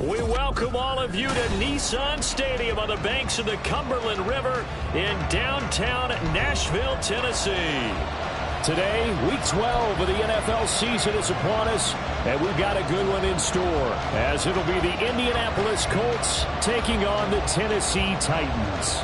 We welcome all of you to Nissan Stadium on the banks of the Cumberland River in downtown Nashville, Tennessee. Today, week 12 of the NFL season is upon us, and we've got a good one in store, as it'll be the Indianapolis Colts taking on the Tennessee Titans.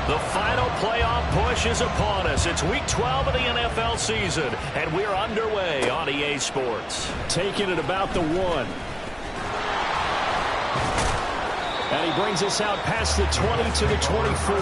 The final playoff push is upon us. It's week 12 of the NFL season, and we're underway on EA Sports. Taking it about the 1. And he brings us out past the 20 to the 24.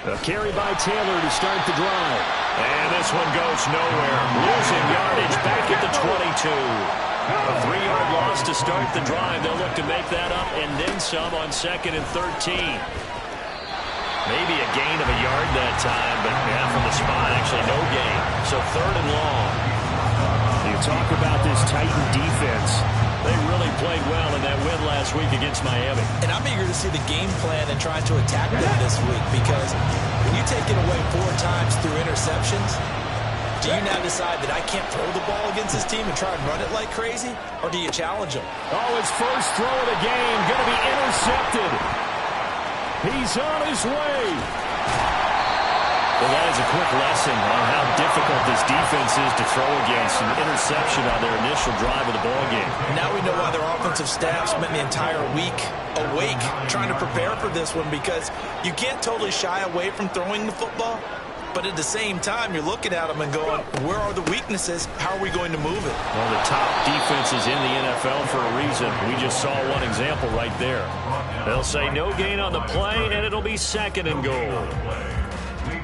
A carry by Taylor to start the drive. And this one goes nowhere. Losing yardage back at the 22. A 3-yard loss to start the drive. They'll look to make that up and then some on 2nd and 13. Maybe a gain of a yard that time, but yeah, from the spot, actually no gain. So 3rd and long. You talk about this Titan defense. They really played well in that win last week against Miami. And I'm eager to see the game plan and trying to attack them this week, because when you take it away 4 times through interceptions, do you now decide that I can't throw the ball against this team and try and run it like crazy? Or do you challenge them? Oh, his first throw of the game going to be intercepted. He's on his way. Well, that is a quick lesson on how difficult this defense is to throw against. An interception on their initial drive of the ballgame. Now we know why their offensive staff spent the entire week awake trying to prepare for this one, because you can't totally shy away from throwing the football, but at the same time, you're looking at them and going, where are the weaknesses? How are we going to move it? Well, the top defenses in the NFL for a reason. We just saw one example right there. They'll say no gain on the play, and it'll be 2nd and goal.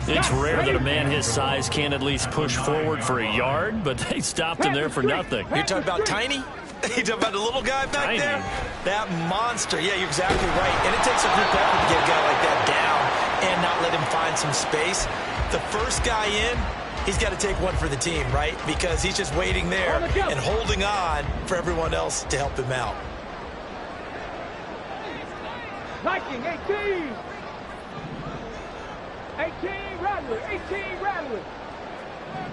It's rare that a man his size can at least push forward for a yard, but they stopped him there for nothing. You're talking about Tiny? You're talking about the little guy back there? That monster. Yeah, you're exactly right. And it takes a group effort to get a guy like that down and not let him find some space. The first guy in, he's got to take one for the team, right? Because he's just waiting there and holding on for everyone else to help him out. Viking, 18! 18, Rattler, 18, Rattler.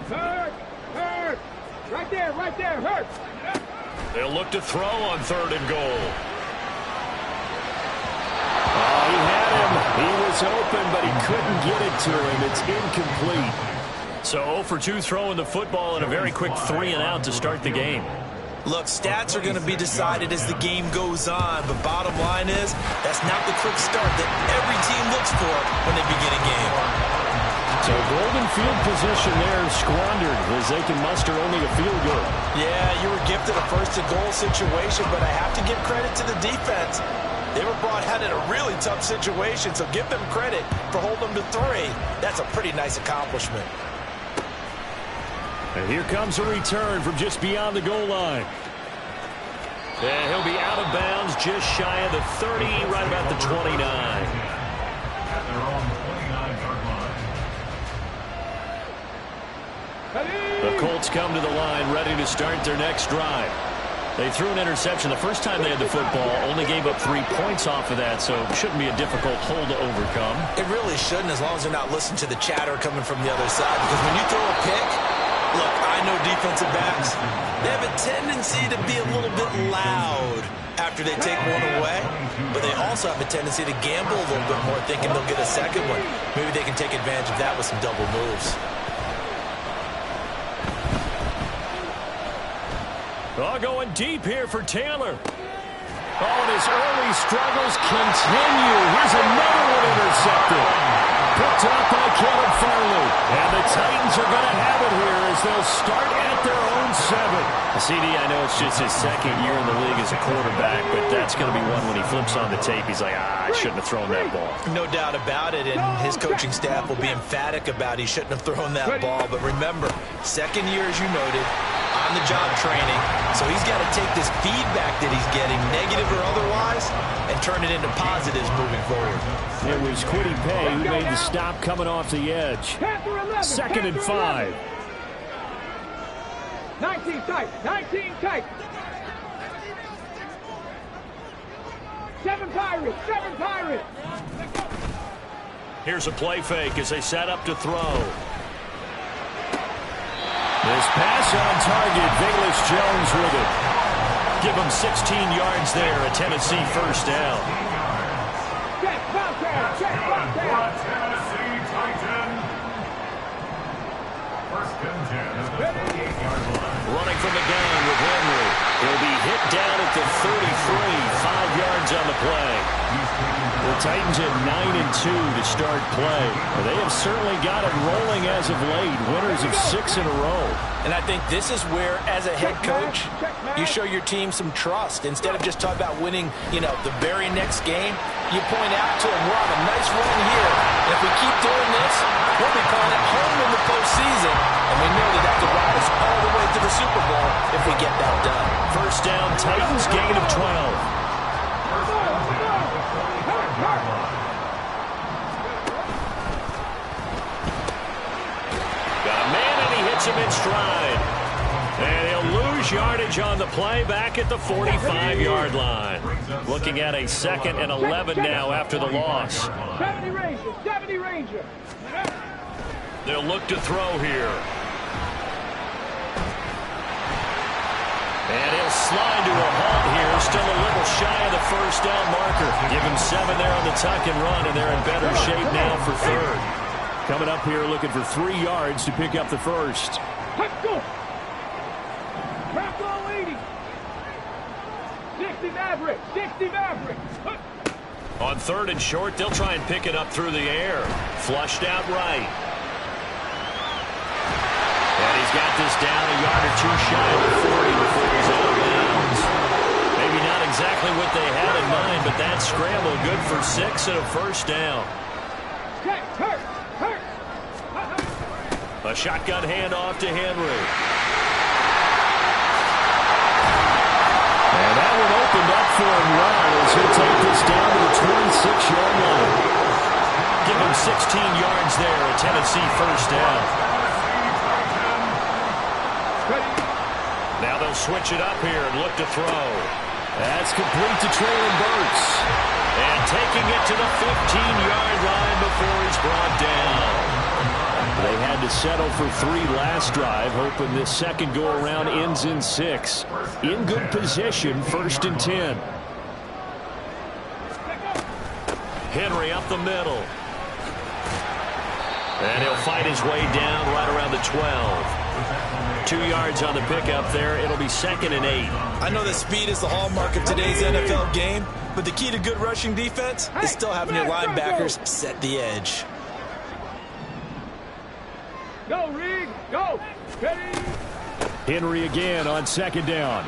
Hurt. Right there, hurt. They'll look to throw on 3rd and goal. Oh, he had him. He was open, but he couldn't get it to him. It's incomplete. So 0 for 2 throwing the football and a very quick 3 and out to start the game. Look, stats are going to be decided as the game goes on, but bottom line is that's not the quick start that every team looks for when they begin a game. So golden field position there squandered as they can muster only a field goal. Yeah, you were gifted a 1st and goal situation, but I have to give credit to the defense. They were brought out in a really tough situation, so give them credit for holding them to 3. That's a pretty nice accomplishment. And here comes a return from just beyond the goal line. And he'll be out of bounds just shy of the 30, right about the 29. The Colts come to the line ready to start their next drive. They threw an interception the first time they had the football, only gave up 3 points off of that, so it shouldn't be a difficult hole to overcome. It really shouldn't, as long as they're not listening to the chatter coming from the other side, because when you throw a pick, look, I know defensive backs, they have a tendency to be a little bit loud after they take one away, but they also have a tendency to gamble a little bit more, thinking they'll get a 2nd one. Maybe they can take advantage of that with some double moves. Oh, going deep here for Taylor. Oh, and his early struggles continue. Here's another one intercepted. Picked up by Caleb Farley. And the Titans are going to have it here as they'll start at their own 7. CD, I know it's just his 2nd year in the league as a quarterback, but that's going to be one when he flips on the tape. He's like, I shouldn't have thrown that ball. No doubt about it, and his coaching staff will be emphatic about he shouldn't have thrown that ball. But remember, 2nd year, as you noted, on-the-job training. So he's got to take this feedback that he's getting, negative or otherwise, and turn it into positives moving forward. It was Kwity Paye who made the stop coming off the edge. 2nd and 5. 19 tight, 19 tight. 7 Pirates, 7 Pirates. Here's a play fake as they set up to throw. This pass on target, Velus Jones with it. Give him 16 yards there, a Tennessee first down. Check, Bobcat, check, Bobcat. Tennessee Titan. 1st and 10. Running from the gun with Henry. He'll be hit down at the 33, 5 yards on the play. The Titans at 9-2 to start play. They have certainly got it rolling as of late. Winners of 6 in a row. And I think this is where, as a head coach, you show your team some trust. Instead of just talking about winning, the very next game, you point out to them, we're on a nice run here. And if we keep doing this, we'll be calling it home in the postseason. And we know that could ride us all the way to the Super Bowl if we get that done. First down, Titans, gain of 12. Him in stride. And he'll lose yardage on the play back at the 45-yard line. Looking at a 2nd and 11 now after the loss. 70 Ranger, 70 Ranger. They'll look to throw here. And he'll slide to a halt here. Still a little shy of the first down marker. Give him 7 there on the tuck and run, and they're in better shape now for 3rd. Coming up here looking for 3 yards to pick up the first. Let's go. Rambo 80. 60 Maverick. 60 Maverick. On 3rd and short, they'll try and pick it up through the air. Flushed out right. And he's got this down a yard or 2 shy of the 40 before he's out of bounds. Maybe not exactly what they had in mind, but that scramble good for 6 and a first down. Hurt. A shotgun handoff to Henry. And that one opened up for him well as he'll take this down to the 26-yard line. Give him 16 yards there, a Tennessee first down. Now they'll switch it up here and look to throw. That's complete to Treylon Burks. And taking it to the 15-yard line before he's brought down. They had to settle for 3 last drive, hoping this second go-around ends in 6. In good position, 1st and 10. Henry up the middle. And he'll fight his way down right around the 12. 2 yards on the pickup there. It'll be 2nd and 8. I know that speed is the hallmark of today's NFL game, but the key to good rushing defense is still having your linebackers set the edge. Go, Reed. Go. Ready. Henry again on 2nd down.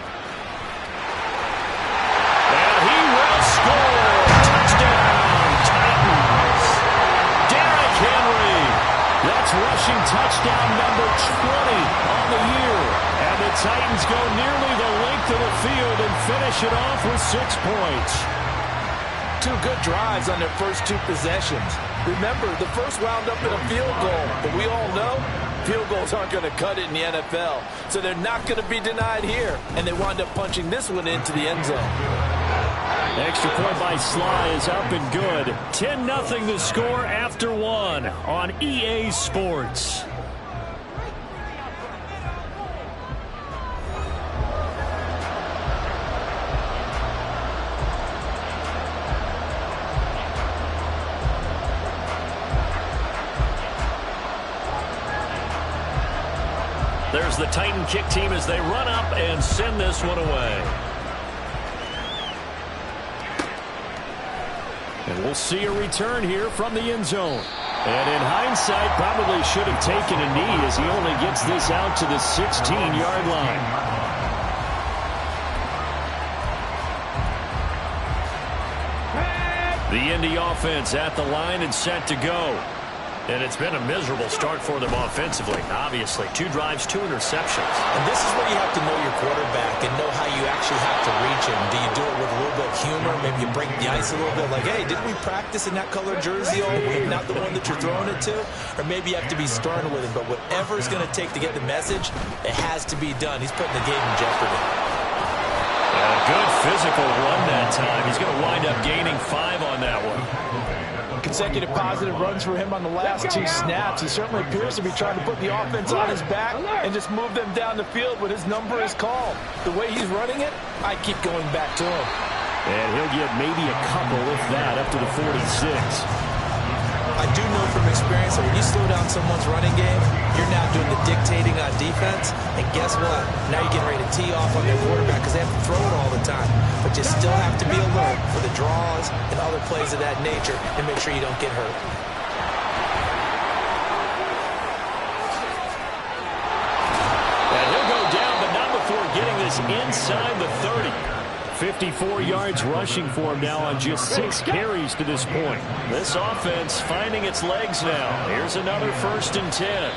And he will score. Touchdown, Titans. Derrick Henry. That's rushing touchdown number 20 on the year. And the Titans go nearly the length of the field and finish it off with 6 points. 2 good drives on their first 2 possessions. Remember, the first wound up in a field goal, but we all know field goals aren't going to cut it in the NFL, so they're not going to be denied here, and they wind up punching this one into the end zone. Extra point by Sly is up and good. 10-0 the score after 1 on EA Sports. There's the Titan kick team as they run up and send this one away. And we'll see a return here from the end zone. And in hindsight, probably should have taken a knee as he only gets this out to the 16-yard line. The Indy offense at the line and set to go. And it's been a miserable start for them offensively, obviously. 2 drives, 2 interceptions. And this is where you have to know your quarterback and know how you actually have to reach him. Do you do it with a little bit of humor? Maybe you break the ice a little bit, like, hey, didn't we practice in that color jersey all week, not the one that you're throwing it to? Or maybe you have to be stern with him. But whatever it's going to take to get the message, it has to be done. He's putting the game in jeopardy. A good physical run that time. He's going to wind up gaining 5 on that one. Consecutive positive runs for him on the last 2 snaps. He certainly appears to be trying to put the offense on his back and just move them down the field when his number is called. The way he's running it, I keep going back to him. And he'll get maybe a couple, if that, up to the 46. I do know from experience that when you slow down someone's running game, you're now doing the dictating on defense. And guess what? Now you're getting ready to tee off on their quarterback because they have to throw it all the time. But you still have to be alert for the draws and other plays of that nature and make sure you don't get hurt. And he'll go down, but not before getting this inside the 30. 54 yards rushing for him now on just 6 carries to this point. This offense finding its legs now. Here's another 1st and 10.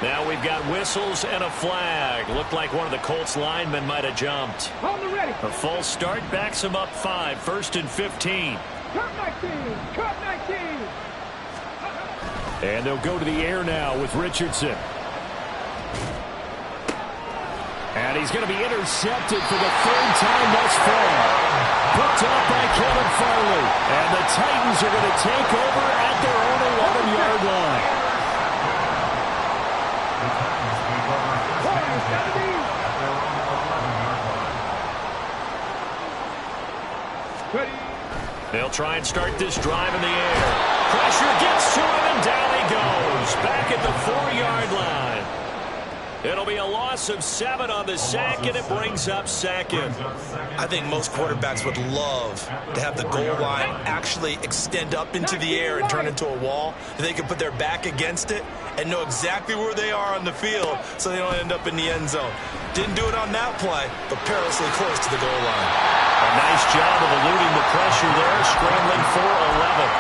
Now we've got whistles and a flag. Looked like one of the Colts linemen might have jumped. On the ready. A false start backs him up 5. 1st and 15. Cut 19. Cut 19. And they'll go to the air now with Richardson. And he's going to be intercepted for the 3rd time thus far. Picked up by Kevin Farley. And the Titans are going to take over at their own 11-yard line. They'll try and start this drive in the air. Pressure gets to him, and down he goes. Back at the 4-yard line. It'll be a loss of 7 on the sack, and it brings up 2nd. I think most quarterbacks would love to have the goal line actually extend up into the air and turn into a wall. They can put their back against it and know exactly where they are on the field so they don't end up in the end zone. Didn't do it on that play, but perilously close to the goal line. A nice job of eluding the pressure there, scrambling for 11.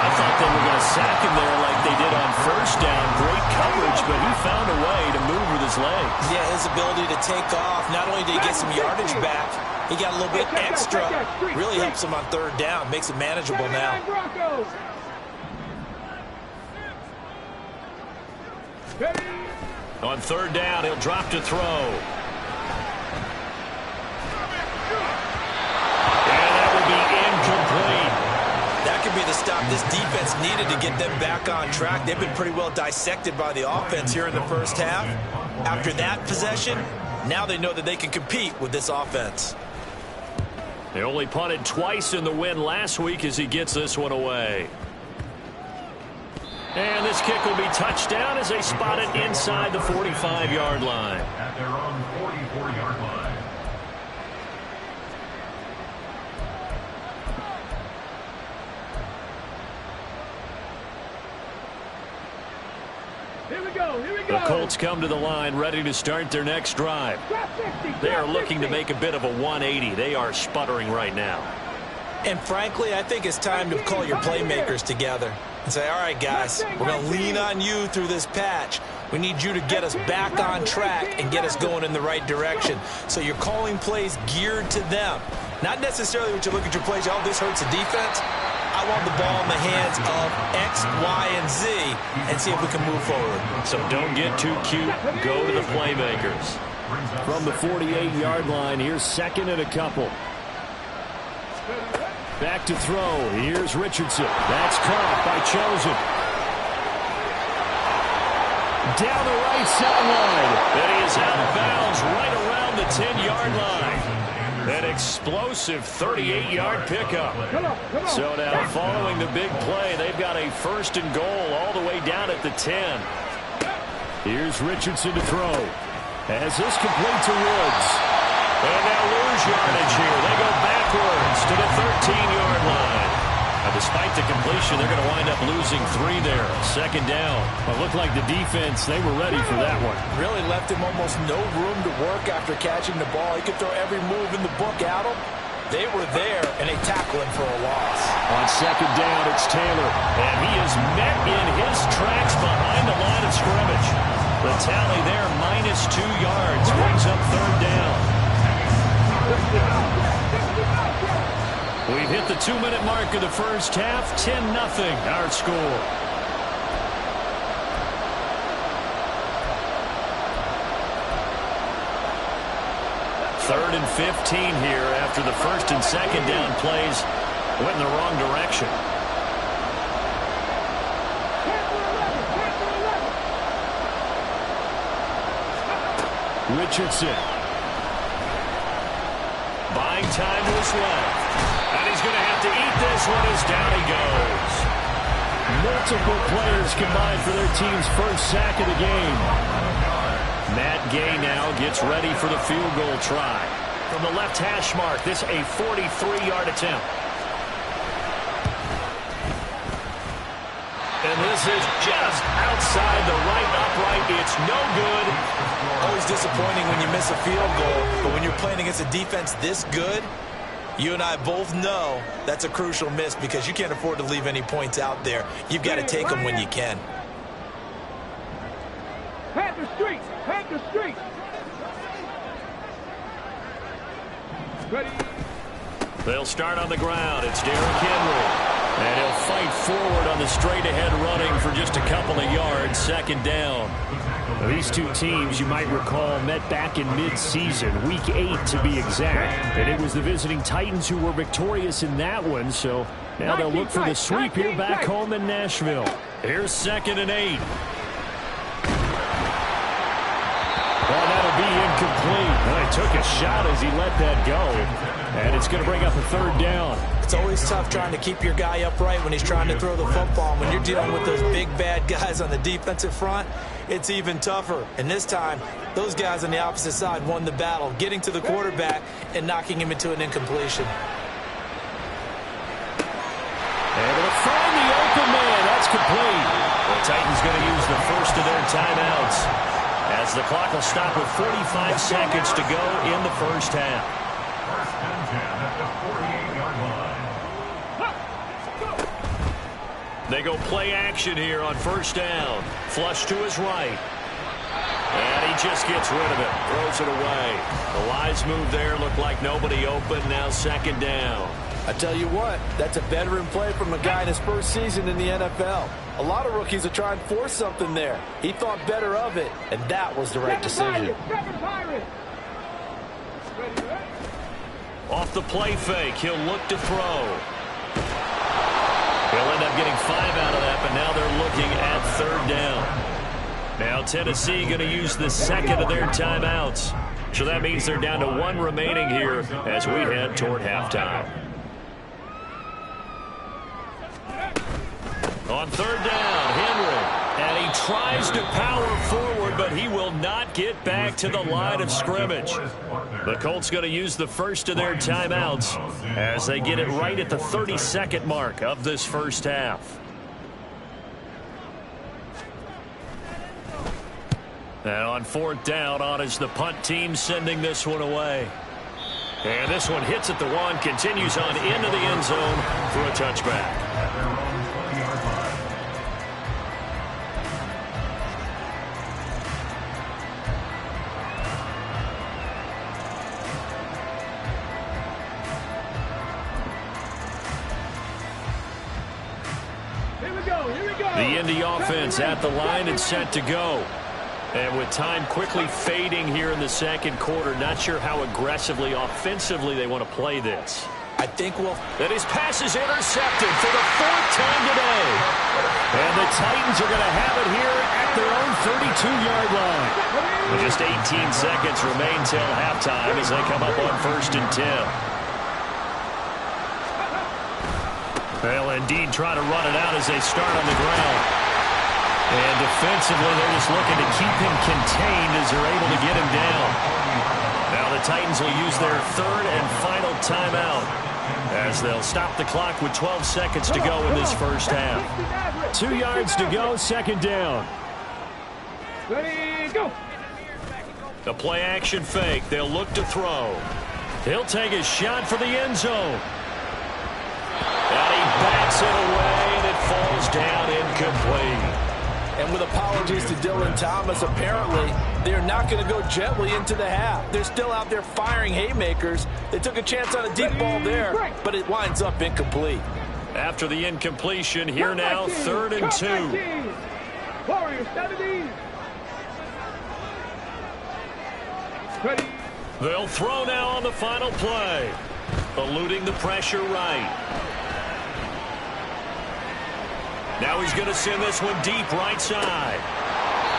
I thought they were going to sack him there like they did on 1st down. Great coverage, but he found a way to move with his legs. Yeah, his ability to take off. Not only did he get some yardage back, he got a little bit extra. Really helps him on 3rd down. Makes it manageable now. On 3rd down, he'll drop to throw. And that will be incomplete. That could be the stop this defense needed to get them back on track. They've been pretty well dissected by the offense here in the 1st half. After that possession, now they know that they can compete with this offense. They only punted twice in the win last week as he gets this one away. And this kick will be touchdown as they spot it inside the 45-yard line. At their own 44-yard line. Here we go. Here we go. The Colts come to the line ready to start their next drive. They are looking to make a bit of a 180. They are sputtering right now. And frankly, I think it's time to call your playmakers together and say, all right, guys, we're going to lean on you through this patch. We need you to get us back on track and get us going in the right direction. So you're calling plays geared to them. Not necessarily when you look at your plays, oh, this hurts the defense. I want the ball in the hands of X, Y, and Z and see if we can move forward. So don't get too cute. Go to the playmakers. From the 48-yard line, here's 2nd and a couple. Back to throw. Here's Richardson. That's caught by Chosen. Down the right sideline. And he is out of bounds right around the 10-yard line. An explosive 38-yard pickup. So now following the big play, they've got a 1st and goal all the way down at the 10. Here's Richardson to throw. As this complete to Woods. And now lose yardage here. They go backwards to the 13-yard line. Now, despite the completion, they're going to wind up losing 3 there. 2nd down. Well, it looked like the defense, they were ready for that one. Really left him almost no room to work after catching the ball. He could throw every move in the book at him. They were there, and they tackled him for a loss. On second down, it's Taylor. And he is met in his tracks behind the line of scrimmage. The tally there, -2 yards, brings up third down. We've hit the 2-minute mark of the first half. 10-0 our score. Third and 15 here after the first and second down plays went in the wrong direction. Richardson. Buying time to his left. And he's going to have to eat this one as down he goes. Multiple players combined for their team's first sack of the game. Matt Gay now gets ready for the field goal try. From the left hash mark, this a 43-yard attempt. And this is just outside the right upright. It's no good. Always disappointing when you miss a field goal, but when you're playing against a defense this good, you and I both know that's a crucial miss because you can't afford to leave any points out there. You've got to take them when you can. Panther Street! Panther Street! Ready? They'll start on the ground. It's Derrick Henry. And he'll fight forward on the straight-ahead running for just a couple of yards. Second down. These two teams, you might recall, met back in mid-season, Week 8 to be exact. And it was the visiting Titans who were victorious in that one. So now they'll look for the sweep here back home in Nashville. Here's 2nd and 8. Well, that'll be incomplete. Well, he took a shot as he let that go. And it's going to bring up a third down. It's always tough trying to keep your guy upright when he's trying to throw the football. When you're dealing with those big, bad guys on the defensive front, it's even tougher. And this time, those guys on the opposite side won the battle, getting to the quarterback and knocking him into an incompletion. Able to find the open man. That's complete. The Titans going to use the first of their timeouts, as the clock will stop with 45 seconds to go in the first half. First and 10 at the 48-yard line. They go play action here on first down. Flush to his right. And he just gets rid of it. Throws it away. The lines move there. Look like nobody open. Now second down. I tell you what, that's a veteran play from a guy in his first season in the NFL. A lot of rookies are trying to force something there. He thought better of it, and that was the right decision. Off the play fake, he'll look to throw. They'll end up getting 5 out of that, but now they're looking at third down. Now Tennessee going to use the second of their timeouts. So that means they're down to 1 remaining here as we head toward halftime. On third down, Henry. And he tries to power forward, but he will not get back to the line of scrimmage. The Colts going to use the first of their timeouts as they get it right at the 30-second mark of this first half. And on fourth down, on is the punt team sending this one away. And this one hits at the 1, continues on into the end zone for a touchback. The Indy offense at the line and set to go. And with time quickly fading here in the second quarter, not sure how aggressively, offensively they want to play this. I think that his pass is intercepted for the 4th time today. And the Titans are going to have it here at their own 32-yard line. With just 18 seconds remain till halftime as they come up on 1st and 10. They'll indeed try to run it out as they start on the ground. And defensively, they're just looking to keep him contained as they're able to get him down. Now the Titans will use their 3rd and final timeout as they'll stop the clock with 12 seconds to go in this first half. 2 yards to go, second down. Ready, go. The play action fake. They'll look to throw. He'll take a shot for the end zone. And he backs it away, and it falls down incomplete. And with apologies to Dylan Thomas, apparently they're not going to go gently into the half. They're still out there firing haymakers. They took a chance on a deep ball there, but it winds up incomplete. After the incompletion, here now, 3rd and 2. Warriors, 70. Ready. They'll throw now on the final play. Eluding the pressure right. Now he's going to send this one deep right side.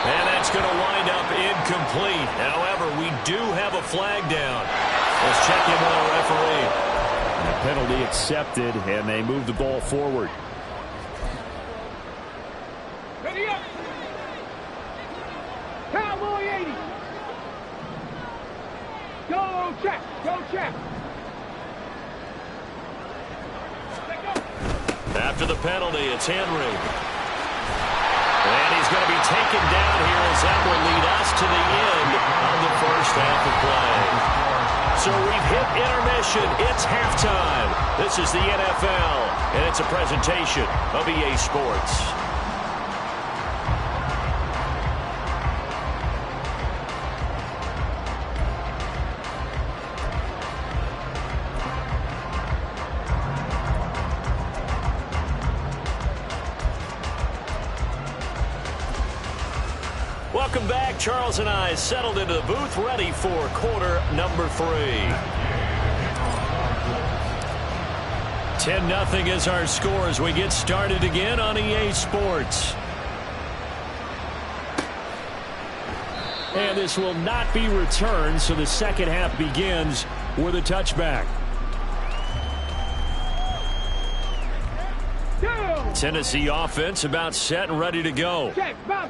And that's going to wind up incomplete. However, we do have a flag down. Let's check in with our referee. And the penalty accepted, and they move the ball forward. Ready up. Cowboy 80. Go check. Go check. After the penalty, it's Henry. And he's going to be taken down here as that will lead us to the end of the first half of play. So we've hit intermission. It's halftime. This is the NFL, and it's a presentation of EA Sports. Welcome back. Charles and I settled into the booth, ready for quarter number 3. 10-0 is our score as we get started again on EA Sports. And this will not be returned, so the second half begins with a touchback. Tennessee offense about set and ready to go.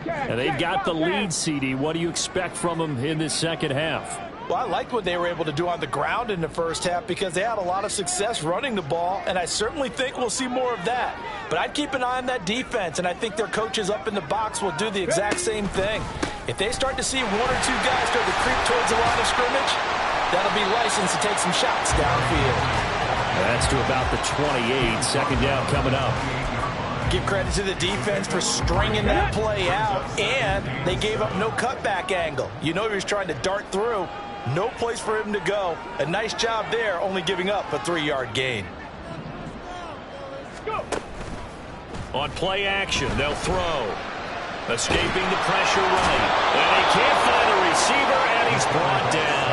And they've got the lead, CD. What do you expect from them in this second half? Well, I liked what they were able to do on the ground in the first half because they had a lot of success running the ball, and I certainly think we'll see more of that. But I'd keep an eye on that defense, and I think their coaches up in the box will do the exact same thing. If they start to see 1 or 2 guys start to creep towards the line of scrimmage, that'll be licensed to take some shots downfield. That's to about the 28. Second down coming up. Give credit to the defense for stringing that play out, and they gave up no cutback angle. You know he was trying to dart through. No place for him to go. A nice job there, only giving up a 3-yard gain. On play action, they'll throw. Escaping the pressure right. And he can't find a receiver, and he's brought down.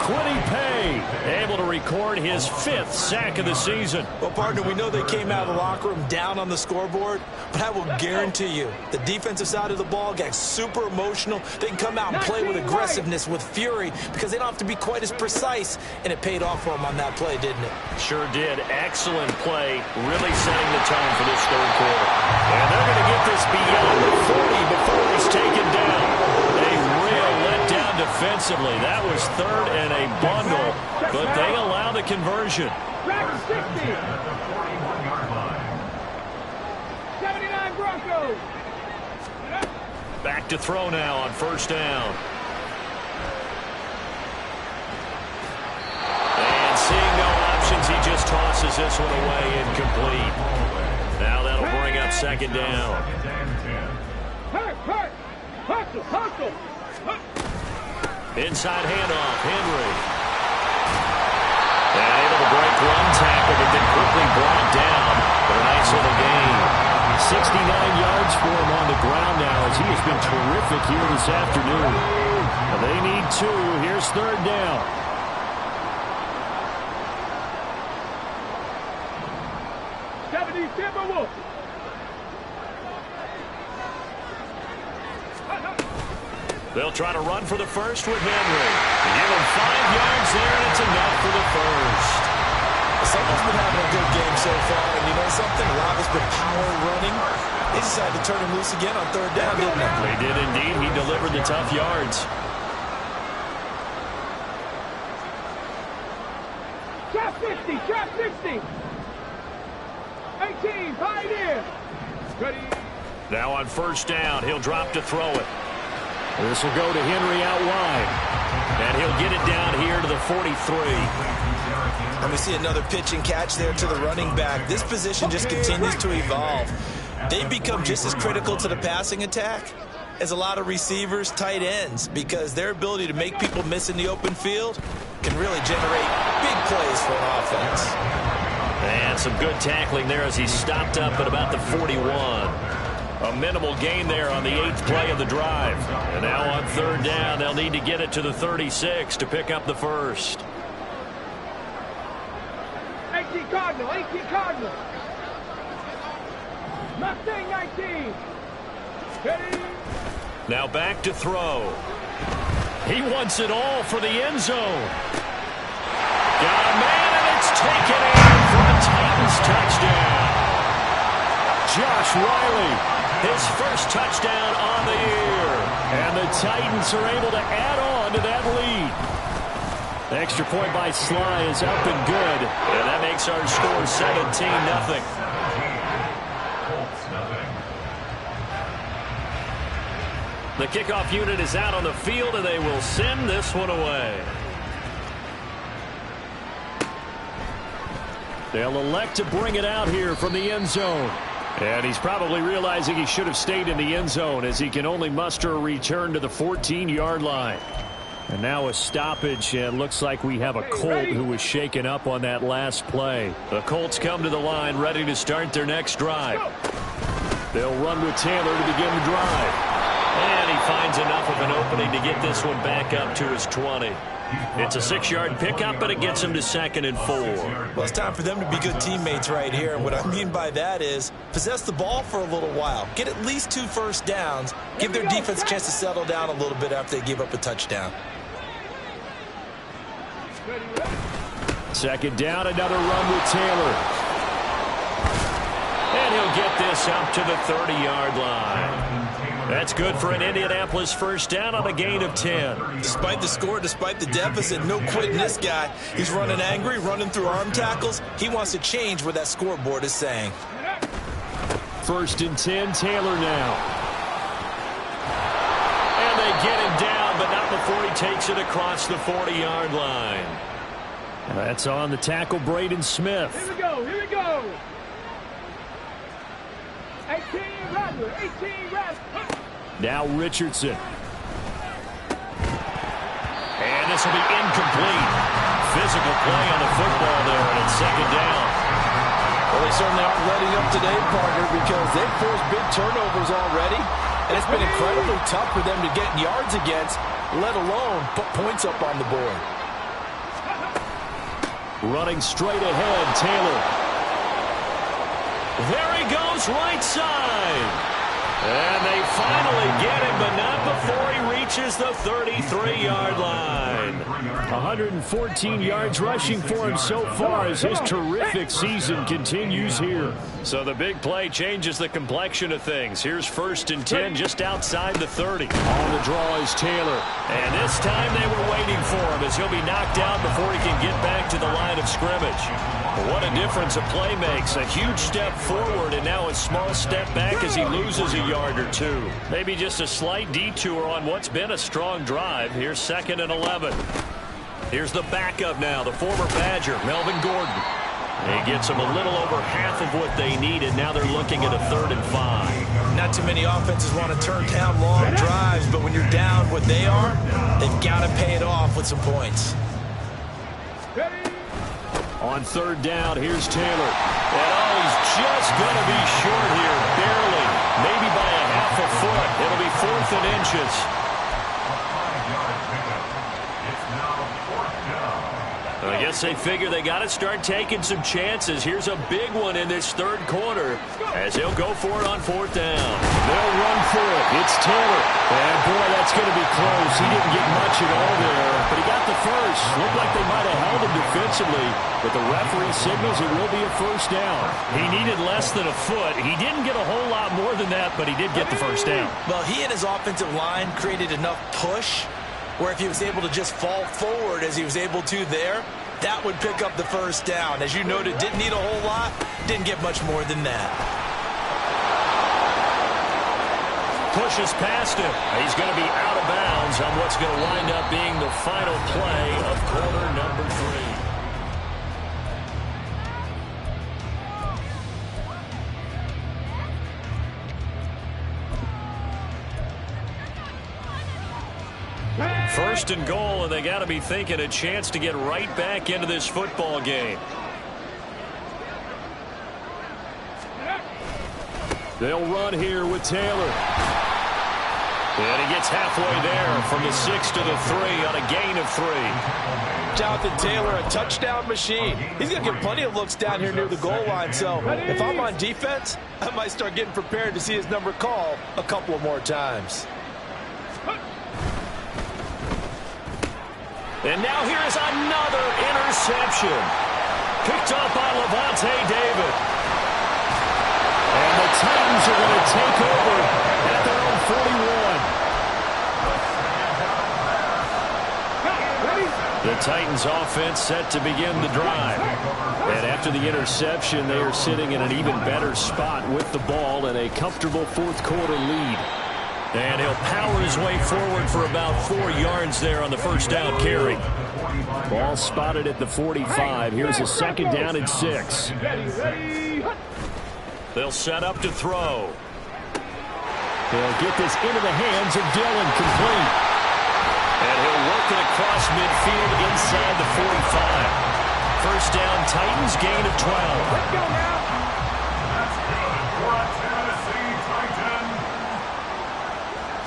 Kwity Paye able to record his 5th sack of the season. Well, partner, we know they came out of the locker room down on the scoreboard, but I will guarantee you the defensive side of the ball got super emotional. They can come out and play with aggressiveness, with fury, because they don't have to be quite as precise, and it paid off for them on that play, didn't it? Sure did. Excellent play, really setting the tone for this third quarter. And they're going to get this beyond the 40 before he's taken down. A real letdown defensively. That was 3rd and a bundle, but they allow the conversion. 79 Broncos. Back to throw now on first down. And seeing no options, he just tosses this one away incomplete. Now that'll bring up second down. Hurt. Hustle. Inside handoff, Henry. And able to break one tackle, but then quickly brought down for a nice little gain. 69 yards for him on the ground now as he has been terrific here this afternoon. They need 2. Here's 3rd down. Timberwolves. They'll try to run for the first with Henry. Give him 5 yards there, and it's enough for the first. Someone's been having a good game so far, and you know something? A lot has been power running. They decided to turn him loose again on 3rd down, didn't they? They did indeed. He delivered the tough yards. Trap 60. 18, Pioneer. Ready. Now on first down, he'll drop to throw it. This will go to Henry out wide. And he'll get it down here to the 43. And we see another pitch and catch there to the running back. This position just continues to evolve. They become just as critical to the passing attack as a lot of receivers, tight ends, because their ability to make people miss in the open field can really generate big plays for an offense. And some good tackling there as he stopped up at about the 41. A minimal gain there on the 8th play of the drive. And now on 3rd down, they'll need to get it to the 36 to pick up the first. 18 Cardinal, 18 Cardinal. Mustang 19. Ready? Now back to throw. He wants it all for the end zone. Got a man, and it's taken in for a Titans touchdown. Josh Riley, his first touchdown on the year. And the Titans are able to add on to that lead. The extra point by Sly is up and good. And that makes our score 17-0. The kickoff unit is out on the field, and they will send this one away. They'll elect to bring it out here from the end zone. And he's probably realizing he should have stayed in the end zone as he can only muster a return to the 14-yard line. And now a stoppage, and looks like we have a Colt who was shaken up on that last play. The Colts come to the line ready to start their next drive. They'll run with Taylor to begin the drive. And he finds enough of an opening to get this one back up to his 20. It's a 6-yard pickup, but it gets him to 2nd and 4. Well, it's time for them to be good teammates right here. And what I mean by that is possess the ball for a little while. Get at least 2 first downs. Give their defense a chance to settle down a little bit after they give up a touchdown. 2nd down, another run with Taylor. And he'll get this up to the 30-yard line. That's good for an Indianapolis first down on a gain of 10. Despite the score, despite the deficit, no quitting this guy. He's running angry, running through arm tackles. He wants to change what that scoreboard is saying. 1st and 10, Taylor now. And they get him down, but not before he takes it across the 40-yard line. That's on the tackle, Braden Smith. Here we go, here we go. 18 Rattler, 18 Rattler. Now Richardson. And this will be incomplete. Physical play on the football there, and it's 2nd down. Well, they certainly aren't letting up today, partner, because they've forced big turnovers already, and it's been incredibly tough for them to get yards against, let alone put points up on the board. Running straight ahead, Taylor. There he goes, right side. And they finally get him, but not before he reaches the 33-yard line. 114 yards rushing for him so far as his terrific season continues here. So the big play changes the complexion of things. Here's 1st and 10 just outside the 30. On the draw is Taylor. And this time they were waiting for him as he'll be knocked out before he can get back to the line of scrimmage. What a difference a play makes. A huge step forward and now a small step back as he loses a yard or 2. Maybe just a slight detour on what's been a strong drive. Here's 2nd and 11. Here's the backup now, the former Badger, Melvin Gordon. He gets them a little over half of what they needed. Now they're looking at a 3rd and 5. Not too many offenses want to turn down long drives, but when you're down what they are, they've got to pay it off with some points. On 3rd down, here's Taylor. And he's just going to be short here, barely. Maybe by a half a foot. It'll be 4th and inches. I guess they figure they got to start taking some chances. Here's a big one in this 3rd quarter as he'll go for it on 4th down. They'll run for it. It's Taylor. And, boy, that's going to be close. He didn't get much at all there, but he got the first. Looked like they might have held him defensively, but the referee signals it will be a 1st down. He needed less than a foot. He didn't get a whole lot more than that, but he did get the 1st down. Well, he and his offensive line created enough push where if he was able to just fall forward as he was able to there, that would pick up the 1st down. As you noted, didn't need a whole lot, didn't get much more than that. Pushes past him. He's going to be out of bounds downs on what's going to wind up being the final play of quarter number 3. First and goal, and they got to be thinking a chance to get right back into this football game. They'll run here with Taylor. And he gets halfway there from the 6 to the 3 on a gain of 3. Jonathan Taylor, a touchdown machine. He's going to get plenty of looks down here near the goal line. So if I'm on defense, I might start getting prepared to see his number called a couple of more times. And now here's another interception. Picked up by Levante David. And the Titans are going to take over at their own 41. The Titans offense set to begin the drive. And after the interception, they are sitting in an even better spot with the ball and a comfortable fourth quarter lead. And he'll power his way forward for about 4 yards there on the first down carry. Ball spotted at the 45. Here's a second down and 6. They'll set up to throw. They'll get this into the hands of Dillon, complete. And he'll work it across midfield inside the 45. First down, Titans, gain of 12. Let's go now. That's good for a Tennessee Titan.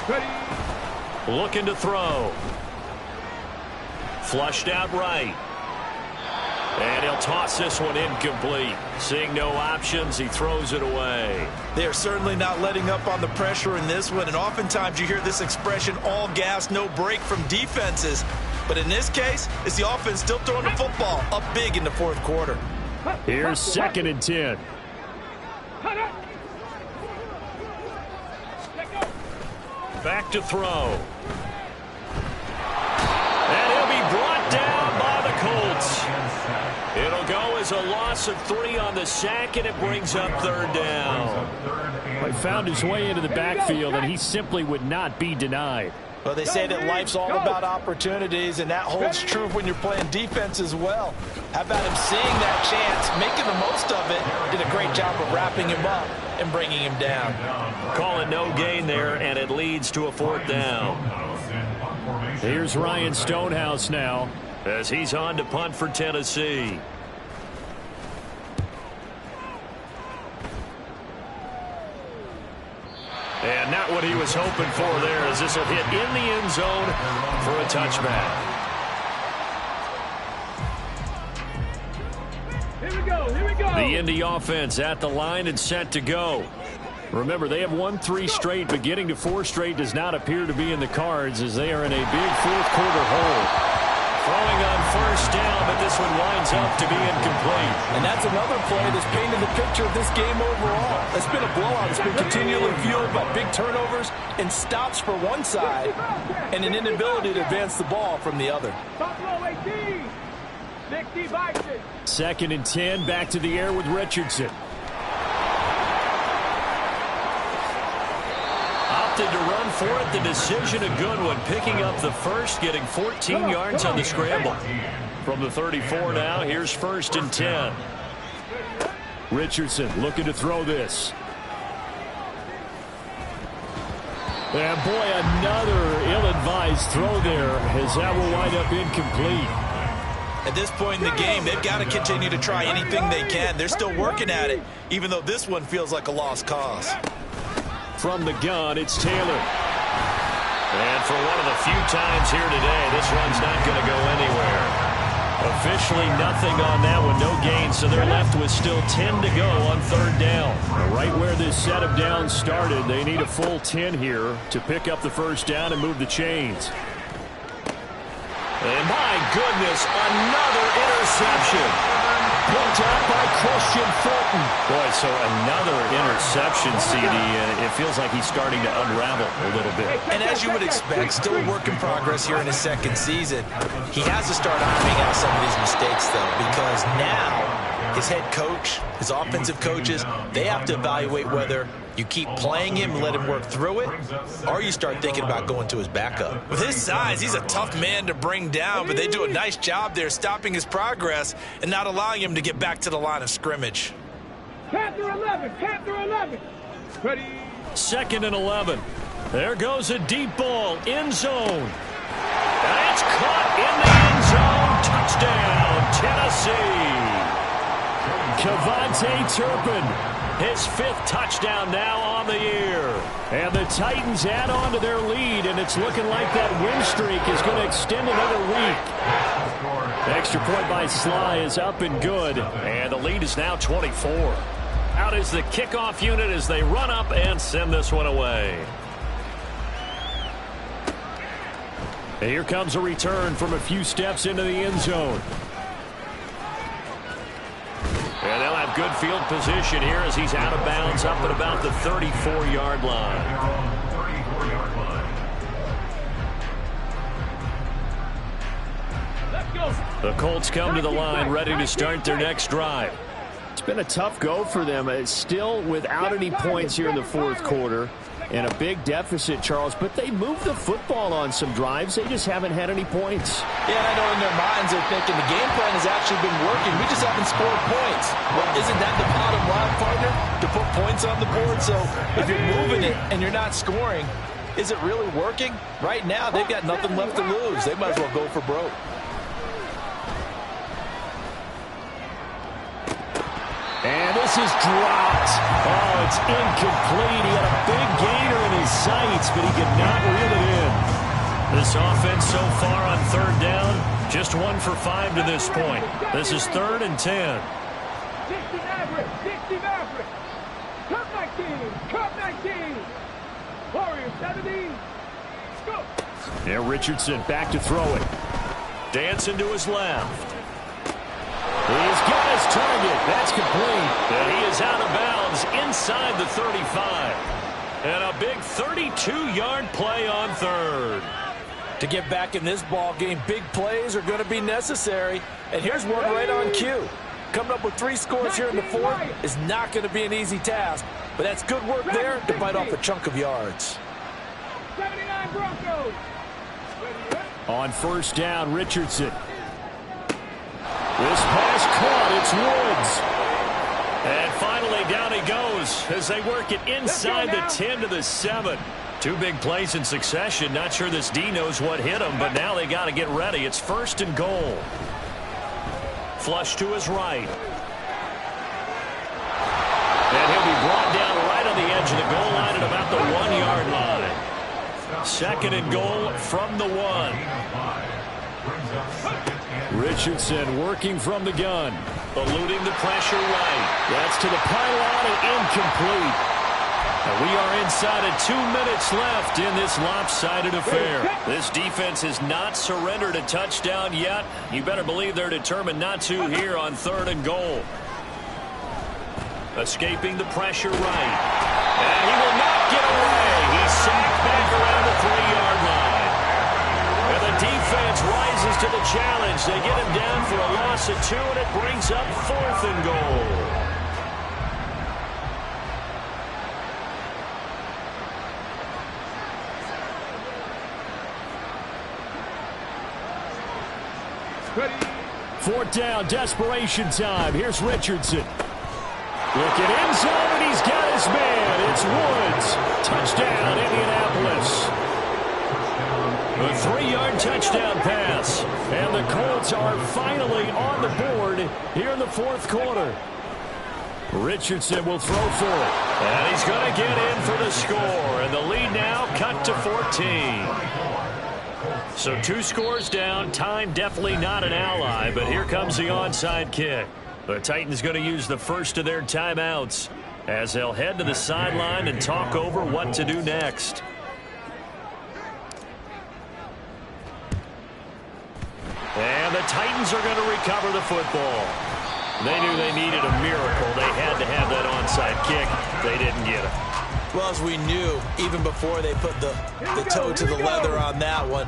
Ready. Looking to throw. Flushed out right. And he'll toss this one incomplete. Seeing no options, he throws it away. They are certainly not letting up on the pressure in this one, and oftentimes you hear this expression, all gas, no break from defenses. But in this case, it's the offense still throwing the football up big in the fourth quarter. Here's second and 10. Back to throw. And he'll be brought down by the Colts. It'll go as a loss of 3 on the sack, and it brings up third down. He found his way into the backfield, and he simply would not be denied. Well, they say that life's all about opportunities, and that holds true when you're playing defense as well. How about him seeing that chance, making the most of it, did a great job of wrapping him up and bringing him down. Call it no gain there, and it leads to a fourth down. Here's Ryan Stonehouse now, as he's on to punt for Tennessee. And not what he was hoping for there, as this will hit in the end zone for a touchback. Here we go. Here we go. The Indy offense at the line and set to go. Remember, they have won 3 straight, but getting to 4 straight does not appear to be in the cards as they are in a big fourth quarter hole. Throwing on first down, but this one winds up to be incomplete. And that's another play that's painted the picture of this game overall. It's been a blowout. It's been continually fueled by big turnovers and stops for one side and an inability to advance the ball from the other. Buffalo 18. 60 Vikings. Second and 10, back to the air with Richardson. Opted to run for it. The decision a good one. Picking up the first, getting 14 yards on the scramble. From the 34 now, here's first and 10. Richardson looking to throw this. And boy, another ill-advised throw there as that will wind up incomplete. At this point in the game, they've got to continue to try anything they can. They're still working at it, even though this one feels like a lost cause. From the gun, it's Taylor. And for one of the few times here today, this run's not going to go anywhere. Officially nothing on that one, no gain, so they're left with still 10 to go on third down. Right where this set of downs started, they need a full 10 here to pick up the first down and move the chains. And my goodness, another interception. Picked up by Christian Fulton. Boy, so another interception, CD, and it feels like he's starting to unravel a little bit. And as you would expect, still a work in progress here in his second season. He has to start ironing out some of these mistakes, though, because now his head coach, his offensive coaches, they have to evaluate whether you keep playing him and let him work through it, or you start thinking about going to his backup. With his size, he's a tough man to bring down, but they do a nice job there stopping his progress and not allowing him to get back to the line of scrimmage. Panther 11, Panther 11. Ready. 2nd and 11. There goes a deep ball, end zone. And it's caught in the end zone. Touchdown, Tennessee. Kevontae Turpin, his 5th touchdown now on the year. And the Titans add on to their lead, and it's looking like that win streak is going to extend another week. The extra point by Sly is up and good, and the lead is now 24. Out is the kickoff unit as they run up and send this one away. And here comes a return from a few steps into the end zone. And they'll have good field position here as he's out of bounds up at about the 34-yard line. Let's go. The Colts come to the line ready to start their next drive. It's been a tough go for them. It's still without any points here in the 4th quarter and a big deficit, Charles, but they moved the football on some drives. They just haven't had any points. Yeah, I know in their minds they're thinking the game plan has actually been working. We just haven't scored points. Well, isn't that the bottom line, partner? To put points on the board? So if you're moving it and you're not scoring, is it really working? Right now, they've got nothing left to lose. They might as well go for broke. And this is dropped. Oh, it's incomplete. He had a big gainer in his sights, but he could not reel it in. This offense so far on 3rd down, just 1 for 5 to this point. This is 3rd and 10. 60 average, 60 average. Cup 19, Cup 19. Warriors 17. Go. Now Richardson back to throw it. Dancing to his left. He's got his target. That's complete. And he is out of bounds inside the 35. And a big 32-yard play on 3rd. To get back in this ball game, big plays are going to be necessary. And here's one right on cue. Coming up with 3 scores here in the 4th is not going to be an easy task. But that's good work there to bite off a chunk of yards. 79 Broncos. On 1st down, Richardson. This pass caught. It's Woods. And finally down he goes as they work it inside the 10 to the 7. 2 big plays in succession. Not sure this D knows what hit him, but now they got to get ready. It's 1st and goal. Flush to his right. And he'll be brought down right on the edge of the goal line at about the 1-yard line. 2nd and goal from the 1. Richardson working from the gun. Eluding the pressure right. That's to the pylon and incomplete. And we are inside of 2 minutes left in this lopsided affair. This defense has not surrendered a touchdown yet. You better believe they're determined not to here on 3rd and goal. Escaping the pressure right. And he will not get away. He's sacked back around the 3-yard line. And the defense rises to the challenge. They get him down for a loss of 2, and it brings up 4th and goal. Ready. 4th down, desperation time. Here's Richardson. Look at end zone, and he's got his man. It's Woods. Touchdown, Indianapolis. A 3-yard touchdown pass. And the Colts are finally on the board here in the 4th quarter. Richardson will throw for it. And he's going to get in for the score. And the lead now cut to 14. So 2 scores down. Time definitely not an ally, but here comes the onside kick. The Titans going to use the first of their timeouts as they'll head to the sideline and talk over what to do next. And the Titans are going to recover the football. They knew they needed a miracle. They had to have that onside kick. They didn't get it. Well, as we knew, even before they put the toe to the leather on that one,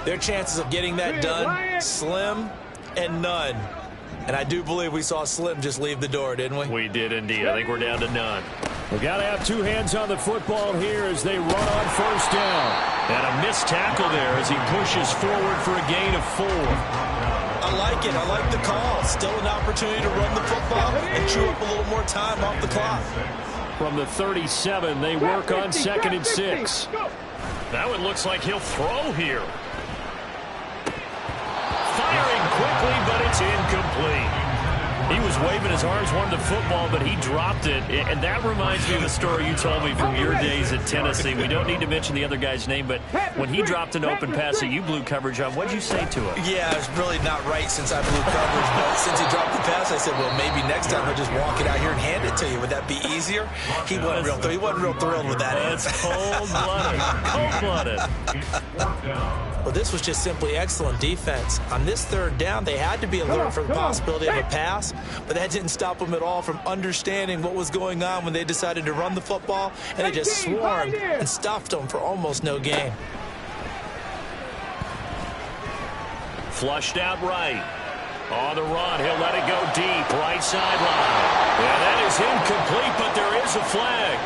their chances of getting that done, slim and none. And I do believe we saw Slim just leave the door, didn't we? We did indeed. I think we're down to none. We got to have two hands on the football here as they run on first down. And a missed tackle there as he pushes forward for a gain of 4. I like it. I like the call. Still an opportunity to run the football and chew up a little more time off the clock. From the 37, they work on 2nd and 6. That one looks like he'll throw here. Firing quickly, but it's incomplete. He was waving his arms, wanted the football, but he dropped it. And that reminds me of the story you told me from your days at Tennessee. We don't need to mention the other guy's name, but when he dropped an open pass that you blew coverage on, what'd you say to him? Yeah, it's really not right since I blew coverage, but since he dropped the pass, I said, well, maybe next time he'll just walk it out here and hand it to you. Would that be easier? He wasn't real thrilled with that answer. That's cold-blooded. Cold-blooded. Well, this was just simply excellent defense. On this 3rd down, they had to be alert for the possibility of a pass, but that didn't stop them at all from understanding what was going on when they decided to run the football, and they just swarmed and stuffed them for almost no gain. Flushed out right. On the run, he'll let it go deep, right sideline. Yeah, that is incomplete, but there is a flag.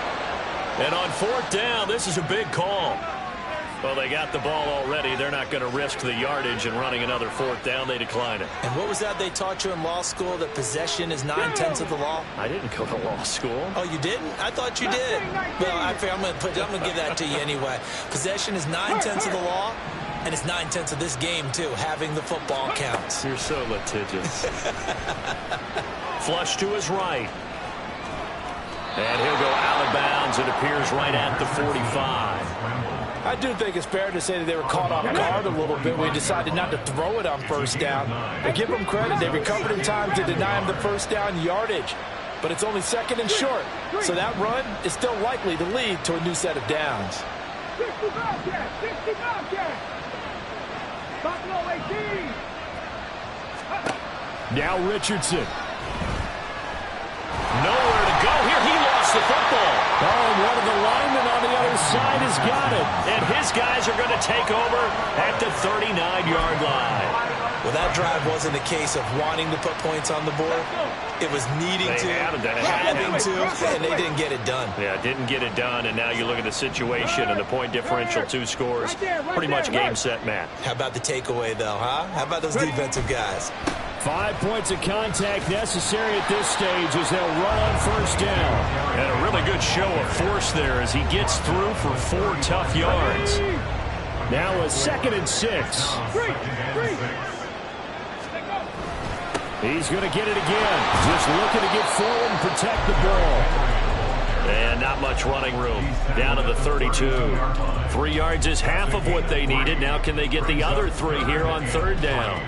And on 4th down, this is a big call. Well, they got the ball already. They're not going to risk the yardage and running another 4th down. They decline it. And what was that they taught you in law school, that possession is 9/10 of the law? I didn't go to law school. Oh, you didn't? I thought you did. Well, I'm going to give that to you anyway. Possession is 9/10 of the law, and it's 9/10 of this game, too. Having the football counts. You're so litigious. Flush to his right. And he'll go out of bounds. It appears right at the 45. I do think it's fair to say that they were caught off guard a little bit. We decided not to throw it on 1st down. But give them credit. They recovered in time to deny him the 1st down yardage. But it's only 2nd and short. So that run is still likely to lead to a new set of downs. 60 Bobcats! 60 Bobcats! Buffalo 18! Now Richardson. Nowhere to go here. He lost the football. Oh, and one of the linemen on the other side has got it. And his guys are going to take over at the 39-yard line. Well, that drive wasn't a case of wanting to put points on the board. It was needing to, having to, and they didn't get it done. Yeah, didn't get it done, and now you look at the situation and the point differential, 2 scores, pretty much game, set, match. How about the takeaway, though, huh? How about those defensive guys? 5 points of contact necessary at this stage as they'll run on 1st down. And a really good show of force there as he gets through for 4 tough yards. Now a 2nd and 6. He's going to get it again. Just looking to get forward and protect the ball. And not much running room. Down to the 32. 3 yards is half of what they needed. Now can they get the other 3 here on 3rd down?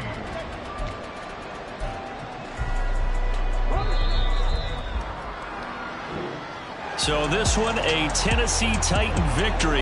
So this one, a Tennessee Titan victory.